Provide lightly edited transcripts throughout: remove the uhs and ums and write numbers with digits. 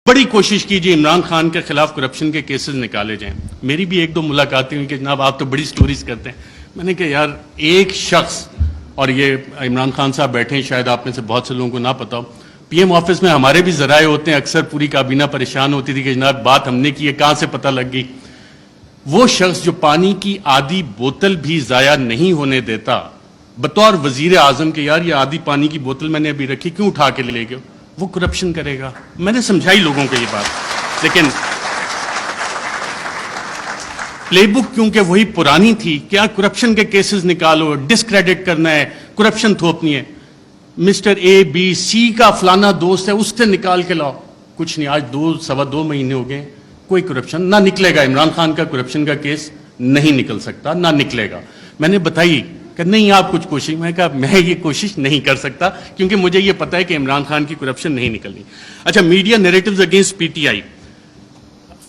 بڑی کوشش کیجیے عمران خان کے خلاف کرپشن کے کیسز نکالے جائیں. میری بھی ایک دو ملاقاتیں ہوئی کہ جناب آپ تو بڑی سٹوریز کرتے ہیں. میں نے کہا یار ایک شخص, اور یہ عمران خان صاحب بیٹھے ہیں, شاید آپ میں سے بہت سے لوگوں کو نہ پتا ہو, پی ایم آفس میں ہمارے بھی ذرائع ہوتے ہیں, اکثر پوری کابینہ پریشان ہوتی تھی کہ جناب بات ہم نے کی ہے, کہاں سے پتہ لگ گئی. وہ شخص جو پانی کی آدھی بوتل بھی ضائع نہیں ہونے دیتا بطور وزیر اعظم کے, یار یہ آدھی پانی کی بوتل میں نے ابھی رکھی, کیوں اٹھا کے لے گئے, وہ کرپشن کرے گا. میں نے سمجھائی لوگوں کو یہ بات, لیکن پلے بک کیونکہ وہی پرانی تھی, کیا کرپشن کے کیسز نکالو, ڈسکریڈٹ کرنا ہے, کرپشن تھوپنی ہے. مسٹر اے بی سی کا فلانا دوست ہے, اس سے نکال کے لاؤ, کچھ نہیں. آج 2-2.25 مہینے ہو گئے, کوئی کرپشن نہ نکلے گا. عمران خان کا کرپشن کا کیس نہیں نکل سکتا, نہ نکلے گا. میں نے بتائی کہ نہیں آپ کچھ کوشش, میں کہا میں یہ کوشش نہیں کر سکتا کیونکہ مجھے یہ پتا ہے کہ عمران خان کی کرپشن نہیں نکلنی. اچھا, media narratives against P T I.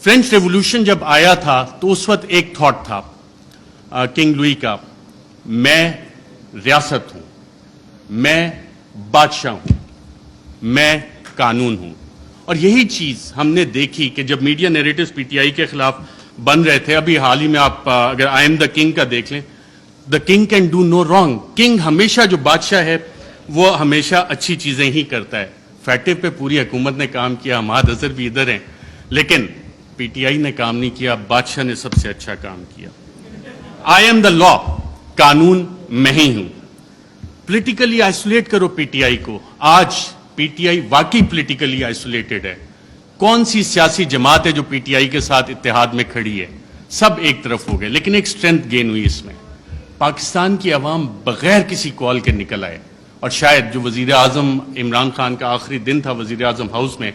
French revolution جب آیا تھا تو اس وقت ایک تھاٹ تھا کنگ لوئی کا, میں ریاست ہوں, میں بادشاہ ہوں, میں قانون ہوں. اور یہی چیز ہم نے دیکھی کہ جب میڈیا نیریٹوز پی ٹی آئی کے خلاف بن رہے تھے, ابھی حال ہی میں آپ اگر آئی ایم دا کنگ کا دیکھ لیں, the king can do no wrong. King ہمیشہ, جو بادشاہ ہے وہ ہمیشہ اچھی چیزیں ہی کرتا ہے. فیٹو پہ پوری حکومت نے کام کیا, حماد اظہر بھی ادھر ہیں, لیکن پی ٹی آئی نے کام نہیں کیا, بادشاہ نے سب سے اچھا کام کیا. آئی ایم دا لا, قانون میں ہی ہوں. پولیٹیکلی آئسولیٹ کرو پی ٹی آئی کو. آج پی ٹی آئی واقعی پولیٹیکلی آئسولیٹڈ ہے. کون سی سیاسی جماعت ہے جو پی ٹی آئی کے ساتھ اتحاد میں کھڑی ہے؟ سب ایک طرف ہو گئے, لیکن ایک سٹرینتھ گین ہوئی اس میں. پاکستان کی عوام بغیر کسی کال کے نکل آئے, اور شاید جو وزیر اعظم عمران خان کا آخری دن تھا وزیر اعظم ہاؤس میں,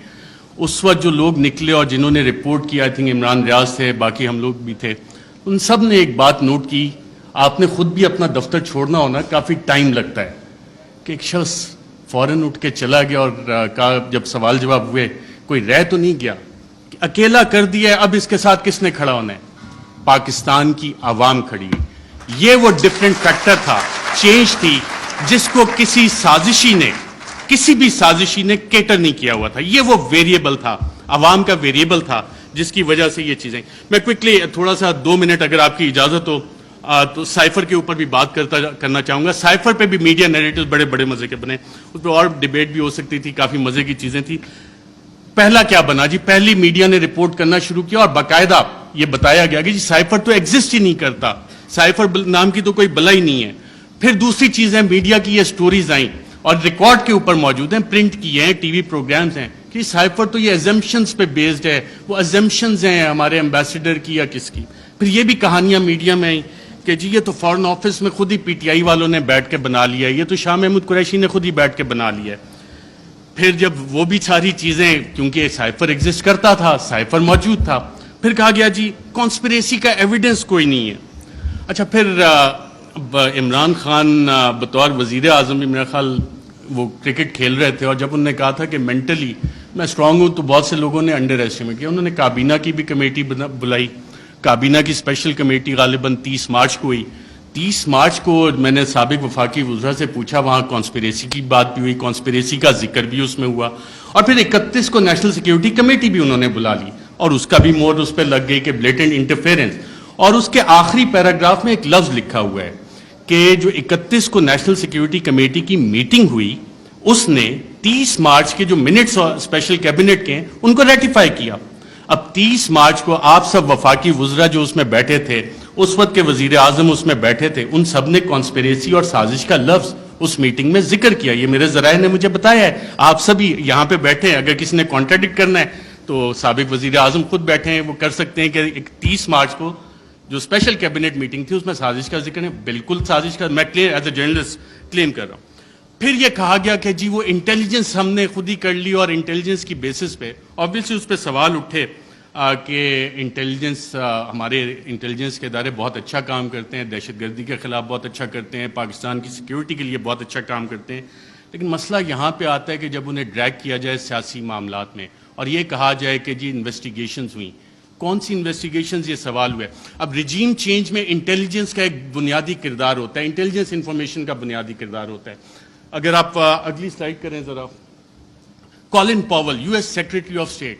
اس وقت جو لوگ نکلے اور جنہوں نے رپورٹ کیا, آئی تھنک عمران ریاض تھے, باقی ہم لوگ بھی تھے, ان سب نے ایک بات نوٹ کی. آپ نے خود بھی اپنا دفتر چھوڑنا ہونا, کافی ٹائم لگتا ہے, کہ ایک شخص فوراً اٹھ کے چلا گیا اور کہا, جب سوال جواب ہوئے, کوئی رہ تو نہیں گیا, کہ اکیلا کر دیا ہے, اب اس کے ساتھ کس نے کھڑا ہونا ہے؟ پاکستان کی عوام کھڑی. یہ وہ ڈفرینٹ فیکٹر تھا, چینج تھی, جس کو کسی سازشی نے, کسی بھی سازشی نے کیٹر نہیں کیا ہوا تھا. یہ وہ ویریبل تھا, عوام کا ویریبل تھا, جس کی وجہ سے یہ چیزیں. میں کوئکلی تھوڑا سا 2 منٹ اگر آپ کی اجازت ہو تو سائفر کے اوپر بھی بات کرنا چاہوں گا. سائفر پہ بھی میڈیا نیریٹوز بڑے بڑے مزے کے بنے, اس پہ اور ڈیبیٹ بھی ہو سکتی تھی, کافی مزے کی چیزیں تھی. پہلا کیا بنا جی, پہلی میڈیا نے رپورٹ کرنا شروع کیا اور باقاعدہ یہ بتایا گیا کہ جی سائفر تو ایگزسٹ ہی نہیں کرتا, سائفر نام کی تو کوئی بلا ہی نہیں ہے. پھر دوسری چیز ہے, میڈیا کی یہ سٹوریز آئیں اور ریکارڈ کے اوپر موجود ہیں, پرنٹ کیے ہیں, ٹی وی پروگرامز ہیں, کہ سائفر تو یہ ایزمپشنز پہ بیسڈ ہے. وہ ایزمپشنز ہیں ہمارے ایمبیسڈر کی یا کس کی. پھر یہ بھی کہانیاں میڈیا میں آئیں کہ جی یہ تو فارن آفس میں خود ہی پی ٹی آئی والوں نے بیٹھ کے بنا لیا ہے, یہ تو شاہ محمود قریشی نے خود ہی بیٹھ کے بنا لیا ہے. پھر جب وہ بھی ساری چیزیں, کیونکہ سائفر ایگزسٹ کرتا تھا, سائفر موجود تھا, پھر کہا گیا جی کانسپریسی کا ایویڈنس کوئی نہیں ہے. اچھا, پھر عمران خان بطور وزیر اعظم بھی میرا خیال وہ کرکٹ کھیل رہے تھے, اور جب انہوں نے کہا تھا کہ مینٹلی میں اسٹرانگ ہوں, تو بہت سے لوگوں نے انڈر ایسٹیمیٹ کیا. انہوں نے کابینہ کی بھی کمیٹی بلائی, کابینہ کی اسپیشل کمیٹی غالباً 30 مارچ کو ہوئی. 30 مارچ کو میں نے سابق وفاقی وزراء سے پوچھا, وہاں کانسپریسی کی بات بھی ہوئی, کانسپریسی کا ذکر بھی اس میں ہوا, اور پھر 31 کو نیشنل سیکیورٹی کمیٹی بھی انہوں نے بلا لی, اور اس کا بھی مور اس پہ لگ گئی کہ بلیٹنٹ انٹرفیرنس. اور اس کے آخری پیراگراف میں ایک لفظ لکھا ہوا ہے کہ جو 31 کو نیشنل سیکیورٹی کمیٹی کی میٹنگ ہوئی, اس نے 30 مارچ کے جو منٹس اسپیشل کیبنٹ کے ہیں ان کو ریٹیفائی کیا. اب 30 مارچ کو آپ سب وفاقی وزراء جو اس میں بیٹھے تھے, اس وقت کے وزیر اعظم اس میں بیٹھے تھے, ان سب نے کانسپریسی اور سازش کا لفظ اس میٹنگ میں ذکر کیا. یہ میرے ذرائع نے مجھے بتایا ہے, آپ سبھی یہاں پہ بیٹھے ہیں, اگر کسی نے کانٹراڈکٹ کرنا ہے تو سابق وزیر اعظم خود بیٹھے ہیں, وہ کر سکتے ہیں کہ 30 مارچ کو جو اسپیشل کیبنٹ میٹنگ تھی اس میں سازش کا ذکر ہے. بالکل سازش کا, میں ایز اے جرنلسٹ کلیم کر رہا ہوں. پھر یہ کہا گیا کہ جی وہ انٹیلیجنس ہم نے خود ہی کر لی, اور انٹیلیجنس کی بیسس پہ آبویسلی اس پہ سوال اٹھے کہ انٹیلیجنس, ہمارے انٹیلیجنس کے ادارے بہت اچھا کام کرتے ہیں, دہشت گردی کے خلاف بہت اچھا کرتے ہیں, پاکستان کی سیکیورٹی کے لیے بہت اچھا کام کرتے ہیں. لیکن مسئلہ یہاں پہ آتا ہے کہ جب انہیں ڈریگ کیا جائے سیاسی معاملات میں, اور یہ کہا جائے کہ جی انویسٹیگیشنز ہوئیں, کون سی انویسٹیگیشنز, یہ سوال ہوئے. اب ریجیم چینج میں انٹیلیجنس کا ایک بنیادی کردار ہوتا ہے, انٹیلیجنس انفارمیشن کا بنیادی کردار ہوتا ہے. اگر آپ اگلی سلائڈ کریں ذرا, Colin Powell, US secretary of state,